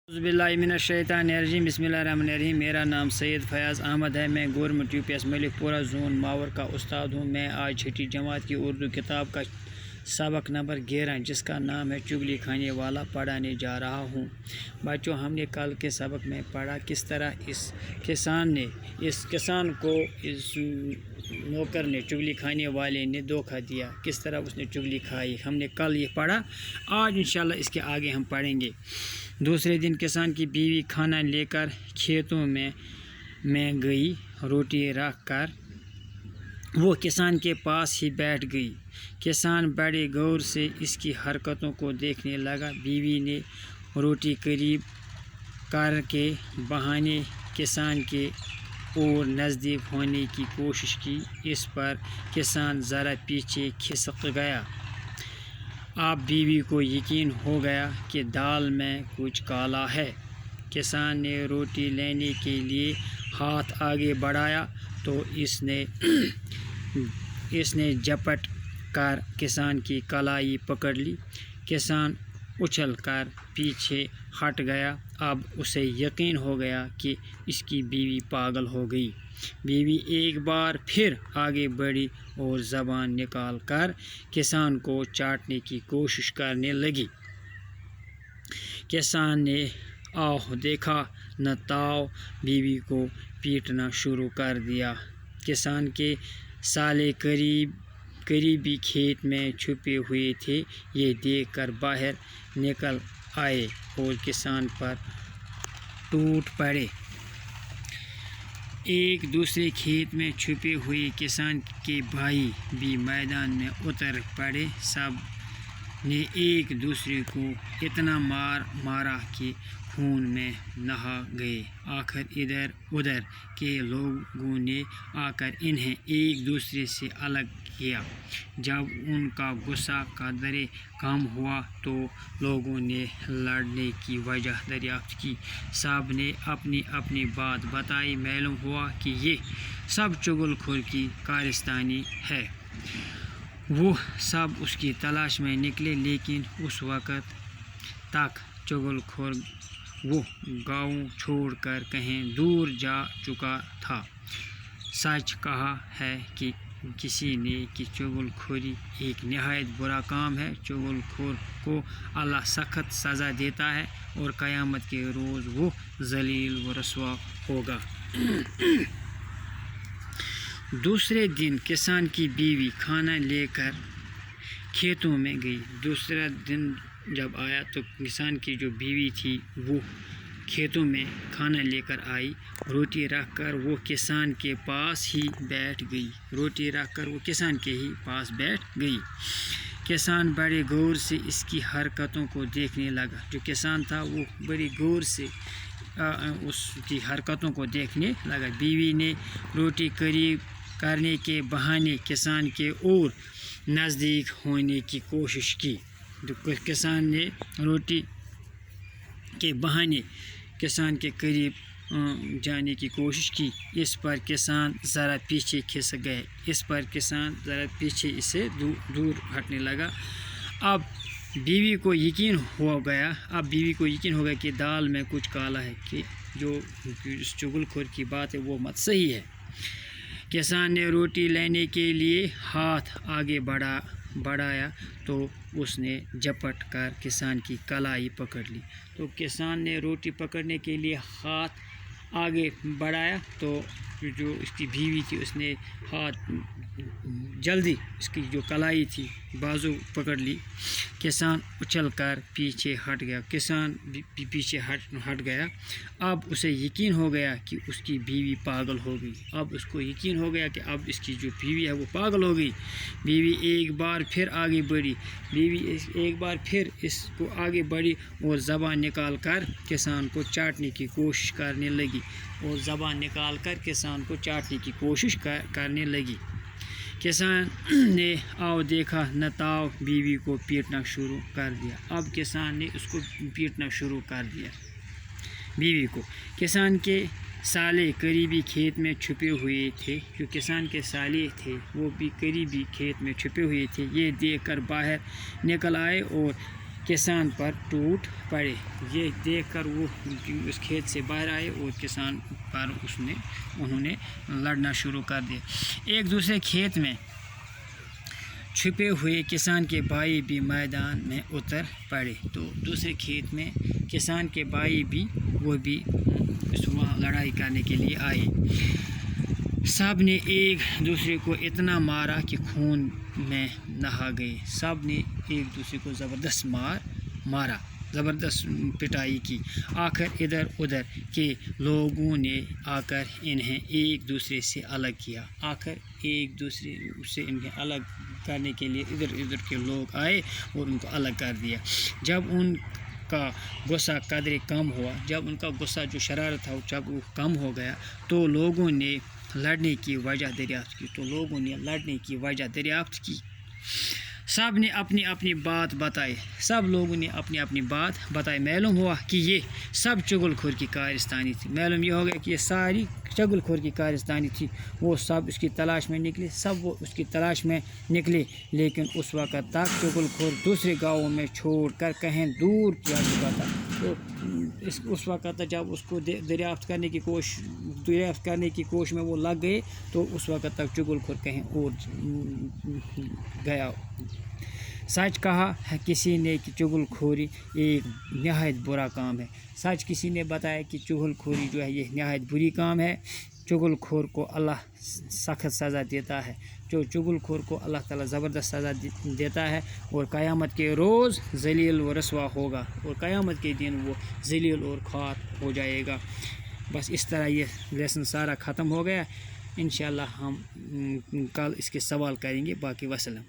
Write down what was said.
बिस्मिल्लाहिर्रहमानिर्रहीम बिस्मिल्लाहिर्रहमानिर्रहीम। मेरा नाम सैयद फयाज़ अहमद है। मैं government UPS Malikpura zone Mawar का उस्ताद हूँ। मैं आज छठी जमात की उर्दू किताब का सबक नंबर 11 जिसका नाम है चुगली खाने वाला पढ़ाने जा रहा हूँ। बच्चों, हमने कल के सबक में पढ़ा किस तरह इस किसान को इस नौकर ने, चुगली खाने वाले ने धोखा दिया, किस तरह उसने चुगली खाई। हमने कल ये पढ़ा। आज इंशाल्लाह इसके आगे हम पढ़ेंगे। दूसरे दिन किसान की बीवी खाना लेकर खेतों में गई। रोटी रख कर वो किसान के पास ही बैठ गई। किसान बड़े गौर से इसकी हरकतों को देखने लगा। बीवी ने रोटी करीब करके बहाने किसान के और नज़दीक होने की कोशिश की। इस पर किसान ज़रा पीछे खिसक गया। अब बीवी को यकीन हो गया कि दाल में कुछ काला है। किसान ने रोटी लेने के लिए हाथ आगे बढ़ाया तो इसने झपट कर किसान की कलाई पकड़ ली। किसान उछल कर पीछे हट गया। अब उसे यकीन हो गया कि इसकी बीवी पागल हो गई। बीवी एक बार फिर आगे बढ़ी और ज़बान निकाल कर किसान को चाटने की कोशिश करने लगी। किसान ने आह देखा न ताव बीवी को पीटना शुरू कर दिया। किसान के साले करीबी खेत में छुपे हुए थे। ये देखकर बाहर निकल आए और किसान पर टूट पड़े। एक दूसरे खेत में छुपे हुए किसान के भाई भी मैदान में उतर पड़े। सब ने एक दूसरे को इतना मारा कि खून में नहा गए। आखिर इधर उधर के लोगों ने आकर इन्हें एक दूसरे से अलग किया। जब उनका गुस्सा कदरे कम हुआ तो लोगों ने लड़ने की वजह दरियाफ्त की। सब ने अपनी अपनी बात बताई। मालूम हुआ कि ये सब चुगलखोर की कारस्तानी है। वो सब उसकी तलाश में निकले, लेकिन उस वक़्त तक चुगलखोर वो गाँव छोड़कर कहीं दूर जा चुका था। सच कहा है कि किसी ने कि चुगलखोरी एक निहायत बुरा काम है। चुगलखोर को अल्लाह सख्त सज़ा देता है और क़यामत के रोज़ वो ज़लील व रसवा होगा। दूसरे दिन किसान की बीवी खाना लेकर खेतों में गई। दूसरा दिन जब आया तो किसान की जो बीवी थी वो खेतों में खाना लेकर आई। रोटी रखकर वो किसान के पास ही बैठ गई। किसान बड़े गौर से इसकी हरकतों को देखने लगा। जो किसान था वो बड़ी गौर से उसकी हरकतों को देखने लगा। बीवी ने रोटी करीब करने के बहाने किसान के और नज़दीक होने की कोशिश की। किसान ने रोटी के बहाने किसान के करीब जाने की कोशिश की। इस पर किसान ज़रा पीछे खिसक गए। इससे दूर हटने लगा। अब बीवी को यकीन हो गया कि दाल में कुछ काला है, कि जो चुगलखोर की बात है वो मत सही है। किसान ने रोटी लेने के लिए हाथ आगे बढ़ाया तो उसने झपट कर किसान की कलाई पकड़ ली। तो किसान ने रोटी पकड़ने के लिए हाथ आगे बढ़ाया तो जो इसकी बीवी थी उसने हाथ जल्दी इसकी जो कलाई थी बाजू पकड़ ली। किसान उछल कर पीछे हट गया। अब उसे यकीन हो गया कि उसकी बीवी पागल हो गई। अब उसको यकीन हो गया कि अब इसकी जो बीवी है वो पागल हो गई। बीवी एक बार फिर इसको आगे बढ़ी और ज़बान निकाल कर किसान को चाटने की कोशिश करने लगी। किसान ने आओ देखा न ताव बीवी को पीटना शुरू कर दिया। अब किसान ने उसको पीटना शुरू कर दिया बीवी को। किसान के साले करीबी खेत में छुपे हुए थे। जो किसान के साले थे वो भी करीबी खेत में छुपे हुए थे। ये देखकर बाहर निकल आए और किसान पर टूट पड़े। ये देखकर वो उस खेत से बाहर आए और किसान पर उन्होंने लड़ना शुरू कर दिया। एक दूसरे खेत में छुपे हुए किसान के भाई भी मैदान में उतर पड़े। तो दूसरे खेत में किसान के भाई भी वहाँ लड़ाई करने के लिए आए। सब ने एक दूसरे को इतना मारा कि खून में नहा गए। सब ने एक दूसरे को ज़बरदस्त मारा, ज़बरदस्त पिटाई की। आखिर इधर उधर के लोगों ने आकर इन्हें एक दूसरे से अलग किया। आखिर एक दूसरे से इन्हें अलग करने के लिए इधर उधर के लोग आए और उनको अलग कर दिया। जब उनका गुस्सा कदरे कम हुआ, जब उनका गुस्सा जो शरारत था जब वो कम हो गया, तो लोगों ने लड़ने की वजह दरियाफ्त की। सब ने अपनी अपनी बात बताई। सब लोगों ने अपनी अपनी बात बताई। मालूम हुआ कि ये सब चुगलखोर की कारस्तानी थी। मालूम यह हो गया कि ये सारी चुगलखोर की कारस्तानी थी। वो सब उसकी तलाश में निकले, लेकिन उस वक़्त तक चुगलखोर दूसरे गाँवों में छोड़कर कहीं दूर जा चुका था। तो उस वक़्त तक जब उसको दरियाफ्त करने की कोशिश में वो लग गए, तो उस वक़्त तक चुगलखोर कहीं और गया। सच कहा है किसी ने कि चुगलखोरी एक नहायत बुरा काम है। सच किसी ने बताया कि चुगलखोरी जो है ये नहायत बुरी काम है। चुगलखोर को अल्लाह सख्त सज़ा देता है। चुगलखोर को अल्लाह ताला ज़बरदस्त सज़ा देता है और क़यामत के रोज़ ज़लील व रसवा होगा और क़यामत के दिन वो ज़लील और ख़ार हो जाएगा। बस इस तरह ये लेसन सारा ख़त्म हो गया। इंशाअल्लाह हम कल इसके सवाल करेंगे। बाकी वसल्लम।